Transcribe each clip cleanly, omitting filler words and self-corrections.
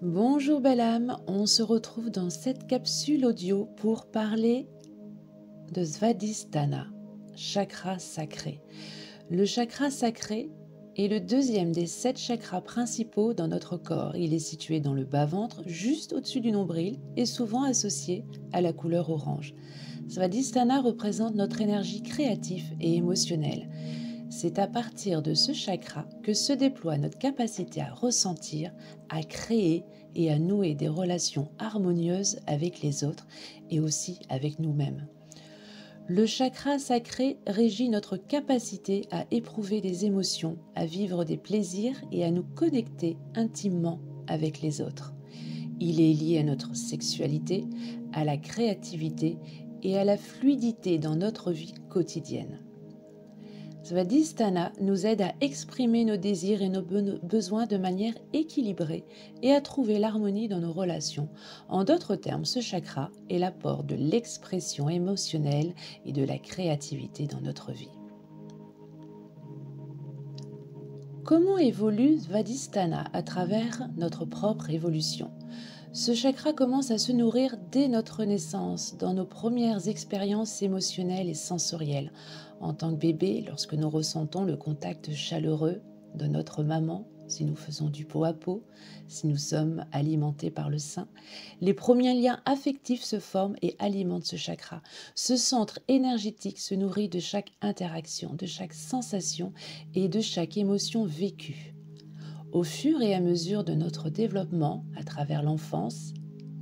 Bonjour belle âme, on se retrouve dans cette capsule audio pour parler de Svadhisthana, chakra sacré. Le chakra sacré est le deuxième des 7 chakras principaux dans notre corps. Il est situé dans le bas-ventre, juste au-dessus du nombril et souvent associé à la couleur orange. Svadhisthana représente notre énergie créative et émotionnelle. C'est à partir de ce chakra que se déploie notre capacité à ressentir, à créer et à nouer des relations harmonieuses avec les autres et aussi avec nous-mêmes. Le chakra sacré régit notre capacité à éprouver des émotions, à vivre des plaisirs et à nous connecter intimement avec les autres. Il est lié à notre sexualité, à la créativité et à la fluidité dans notre vie quotidienne. Svadhisthana nous aide à exprimer nos désirs et nos besoins de manière équilibrée et à trouver l'harmonie dans nos relations. En d'autres termes, ce chakra est l'apport de l'expression émotionnelle et de la créativité dans notre vie. Comment évolue Svadhisthana à travers notre propre évolution ? Ce chakra commence à se nourrir dès notre naissance, dans nos premières expériences émotionnelles et sensorielles. En tant que bébé, lorsque nous ressentons le contact chaleureux de notre maman, si nous faisons du peau à peau, si nous sommes alimentés par le sein, les premiers liens affectifs se forment et alimentent ce chakra. Ce centre énergétique se nourrit de chaque interaction, de chaque sensation et de chaque émotion vécue. Au fur et à mesure de notre développement, à travers l'enfance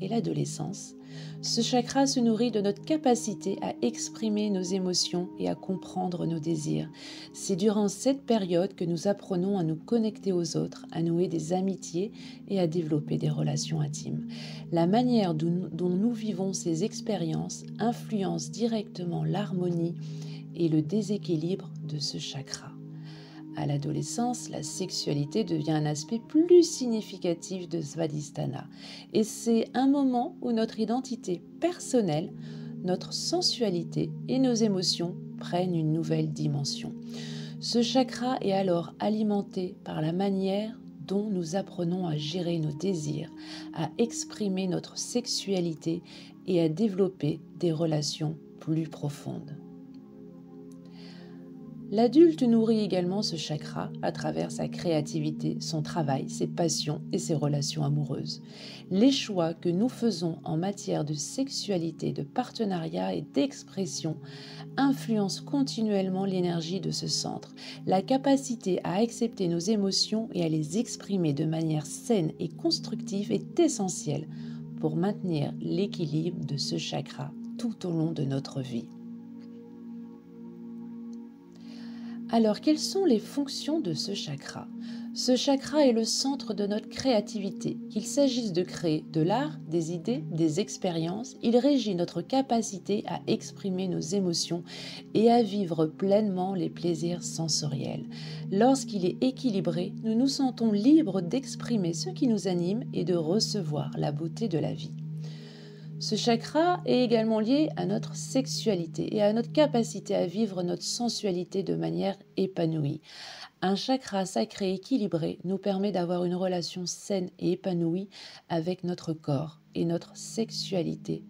et l'adolescence, ce chakra se nourrit de notre capacité à exprimer nos émotions et à comprendre nos désirs. C'est durant cette période que nous apprenons à nous connecter aux autres, à nouer des amitiés et à développer des relations intimes. La manière dont nous vivons ces expériences influence directement l'harmonie et le déséquilibre de ce chakra. À l'adolescence, la sexualité devient un aspect plus significatif de Svadhisthana. Et c'est un moment où notre identité personnelle, notre sensualité et nos émotions prennent une nouvelle dimension. Ce chakra est alors alimenté par la manière dont nous apprenons à gérer nos désirs, à exprimer notre sexualité et à développer des relations plus profondes. L'adulte nourrit également ce chakra à travers sa créativité, son travail, ses passions et ses relations amoureuses. Les choix que nous faisons en matière de sexualité, de partenariat et d'expression influencent continuellement l'énergie de ce centre. La capacité à accepter nos émotions et à les exprimer de manière saine et constructive est essentielle pour maintenir l'équilibre de ce chakra tout au long de notre vie. Alors, quelles sont les fonctions de ce chakra ? Ce chakra est le centre de notre créativité. Qu'il s'agisse de créer de l'art, des idées, des expériences, il régit notre capacité à exprimer nos émotions et à vivre pleinement les plaisirs sensoriels. Lorsqu'il est équilibré, nous nous sentons libres d'exprimer ce qui nous anime et de recevoir la beauté de la vie. Ce chakra est également lié à notre sexualité et à notre capacité à vivre notre sensualité de manière épanouie. Un chakra sacré équilibré nous permet d'avoir une relation saine et épanouie avec notre corps et notre sexualité,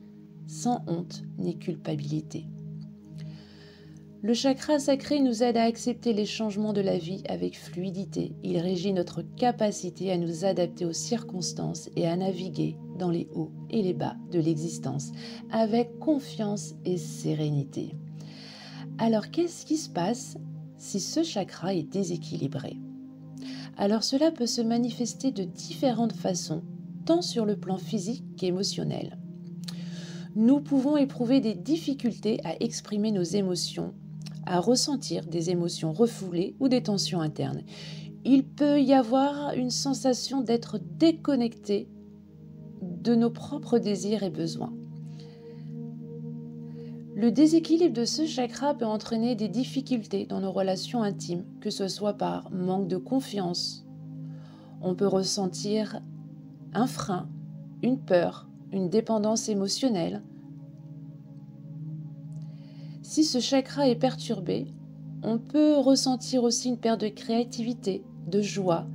sans honte ni culpabilité. Le chakra sacré nous aide à accepter les changements de la vie avec fluidité. Il régit notre capacité à nous adapter aux circonstances et à naviguer dans les hauts et les bas de l'existence avec confiance et sérénité. Alors, qu'est-ce qui se passe si ce chakra est déséquilibré ? Alors, cela peut se manifester de différentes façons, tant sur le plan physique qu'émotionnel. Nous pouvons éprouver des difficultés à exprimer nos émotions, à ressentir des émotions refoulées ou des tensions internes. Il peut y avoir une sensation d'être déconnecté de nos propres désirs et besoins. Le déséquilibre de ce chakra peut entraîner des difficultés dans nos relations intimes, que ce soit par manque de confiance. On peut ressentir un frein, une peur, une dépendance émotionnelle. Si ce chakra est perturbé, on peut ressentir aussi une perte de créativité, de joie,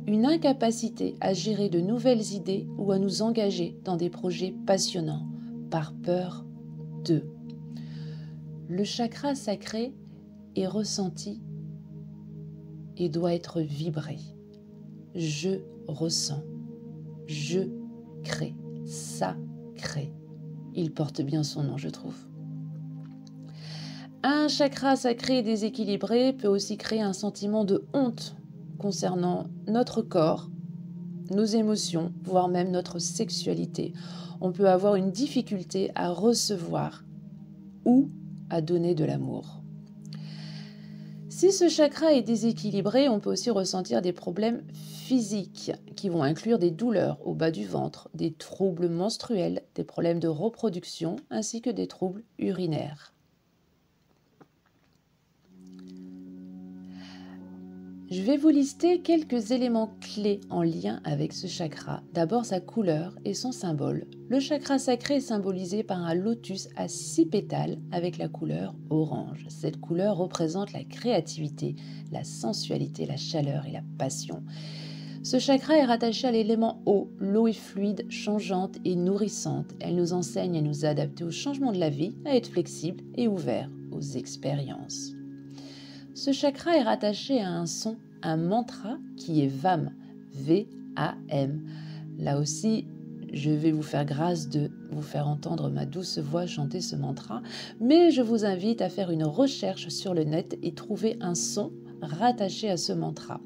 une incapacité à gérer de nouvelles idées ou à nous engager dans des projets passionnants, par peur d'eux. Le chakra sacré est ressenti et doit être vibré. Je ressens, je crée, ça crée. Il porte bien son nom, je trouve. Un chakra sacré déséquilibré peut aussi créer un sentiment de honte concernant notre corps, nos émotions, voire même notre sexualité. On peut avoir une difficulté à recevoir ou à donner de l'amour. Si ce chakra est déséquilibré, on peut aussi ressentir des problèmes physiques qui vont inclure des douleurs au bas du ventre, des troubles menstruels, des problèmes de reproduction ainsi que des troubles urinaires. Je vais vous lister quelques éléments clés en lien avec ce chakra. D'abord sa couleur et son symbole. Le chakra sacré est symbolisé par un lotus à 6 pétales avec la couleur orange. Cette couleur représente la créativité, la sensualité, la chaleur et la passion. Ce chakra est rattaché à l'élément eau. L'eau est fluide, changeante et nourrissante. Elle nous enseigne à nous adapter aux changements de la vie, à être flexible et ouvert aux expériences. Ce chakra est rattaché à un son, un mantra qui est VAM, V-A-M. Là aussi, je vais vous faire grâce de vous faire entendre ma douce voix chanter ce mantra, mais je vous invite à faire une recherche sur le net et trouver un son rattaché à ce mantra.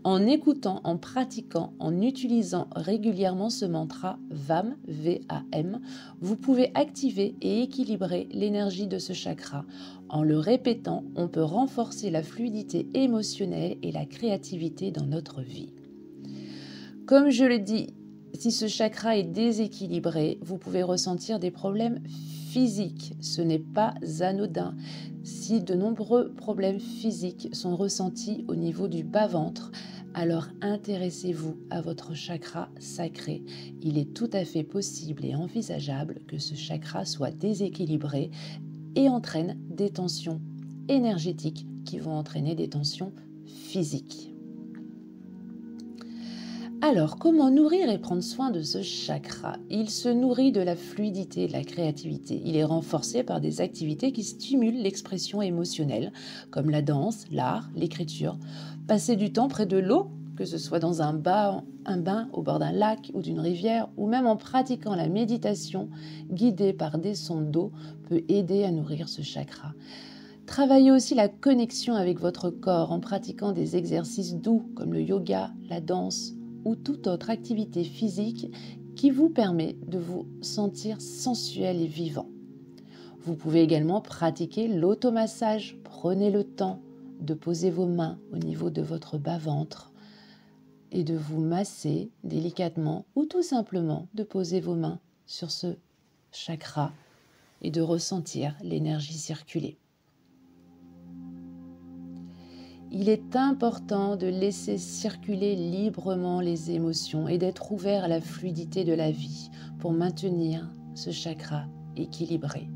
En écoutant, en pratiquant, en utilisant régulièrement ce mantra VAM, V-A-M, vous pouvez activer et équilibrer l'énergie de ce chakra. En le répétant, on peut renforcer la fluidité émotionnelle et la créativité dans notre vie. Comme je le dis, si ce chakra est déséquilibré, vous pouvez ressentir des problèmes physiques. Ce n'est pas anodin. Si de nombreux problèmes physiques sont ressentis au niveau du bas-ventre, alors intéressez-vous à votre chakra sacré. Il est tout à fait possible et envisageable que ce chakra soit déséquilibré et entraîne des tensions énergétiques qui vont entraîner des tensions physiques. Alors, comment nourrir et prendre soin de ce chakra? Il se nourrit de la fluidité et de la créativité. Il est renforcé par des activités qui stimulent l'expression émotionnelle, comme la danse, l'art, l'écriture. Passer du temps près de l'eau, que ce soit dans un bain au bord d'un lac ou d'une rivière, ou même en pratiquant la méditation guidée par des sons d'eau, peut aider à nourrir ce chakra. Travaillez aussi la connexion avec votre corps en pratiquant des exercices doux comme le yoga, la danse, ou toute autre activité physique qui vous permet de vous sentir sensuel et vivant. Vous pouvez également pratiquer l'automassage. Prenez le temps de poser vos mains au niveau de votre bas-ventre et de vous masser délicatement ou tout simplement de poser vos mains sur ce chakra et de ressentir l'énergie circuler. Il est important de laisser circuler librement les émotions et d'être ouvert à la fluidité de la vie pour maintenir ce chakra équilibré.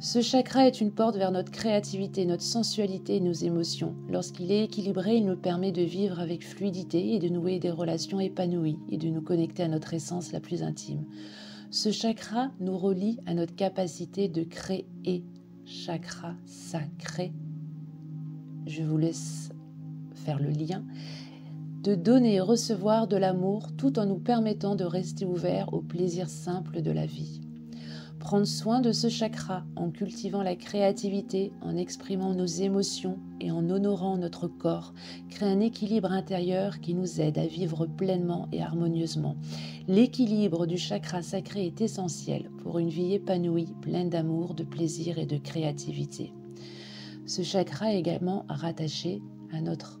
Ce chakra est une porte vers notre créativité, notre sensualité et nos émotions. Lorsqu'il est équilibré, il nous permet de vivre avec fluidité et de nouer des relations épanouies et de nous connecter à notre essence la plus intime. Ce chakra nous relie à notre capacité de créer. Chakra sacré. Je vous laisse faire le lien, de donner et recevoir de l'amour tout en nous permettant de rester ouverts au plaisir simple de la vie. Prendre soin de ce chakra en cultivant la créativité, en exprimant nos émotions et en honorant notre corps, crée un équilibre intérieur qui nous aide à vivre pleinement et harmonieusement. L'équilibre du chakra sacré est essentiel pour une vie épanouie, pleine d'amour, de plaisir et de créativité. Ce chakra est également rattaché à notre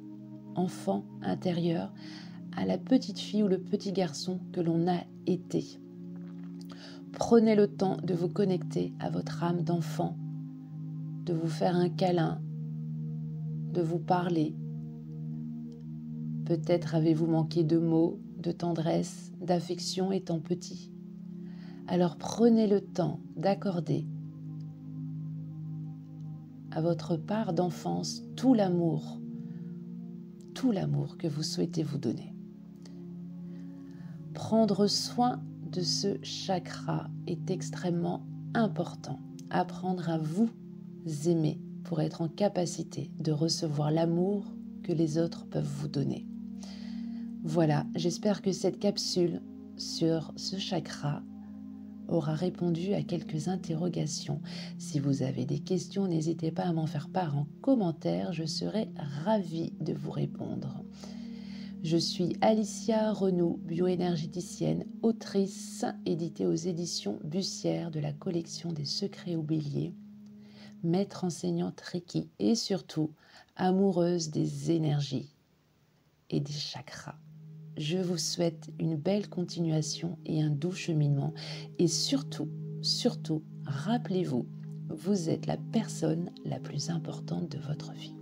enfant intérieur, à la petite fille ou le petit garçon que l'on a été. Prenez le temps de vous connecter à votre âme d'enfant, de vous faire un câlin, de vous parler. Peut-être avez-vous manqué de mots, de tendresse, d'affection étant petit. Alors prenez le temps d'accorder à votre part d'enfance tout l'amour, tout l'amour que vous souhaitez vous donner. Prendre soin de ce chakra est extrêmement important. Apprendre à vous aimer pour être en capacité de recevoir l'amour que les autres peuvent vous donner. Voilà, j'espère que cette capsule sur ce chakra aura répondu à quelques interrogations. Si vous avez des questions, n'hésitez pas à m'en faire part en commentaire, je serai ravie de vous répondre. Je suis Alicia Renaud, bioénergéticienne, autrice, éditée aux éditions Bussière de la collection des secrets aux béliers, maître enseignante Reiki et surtout amoureuse des énergies et des chakras. Je vous souhaite une belle continuation et un doux cheminement. Et surtout, rappelez-vous, vous êtes la personne la plus importante de votre vie.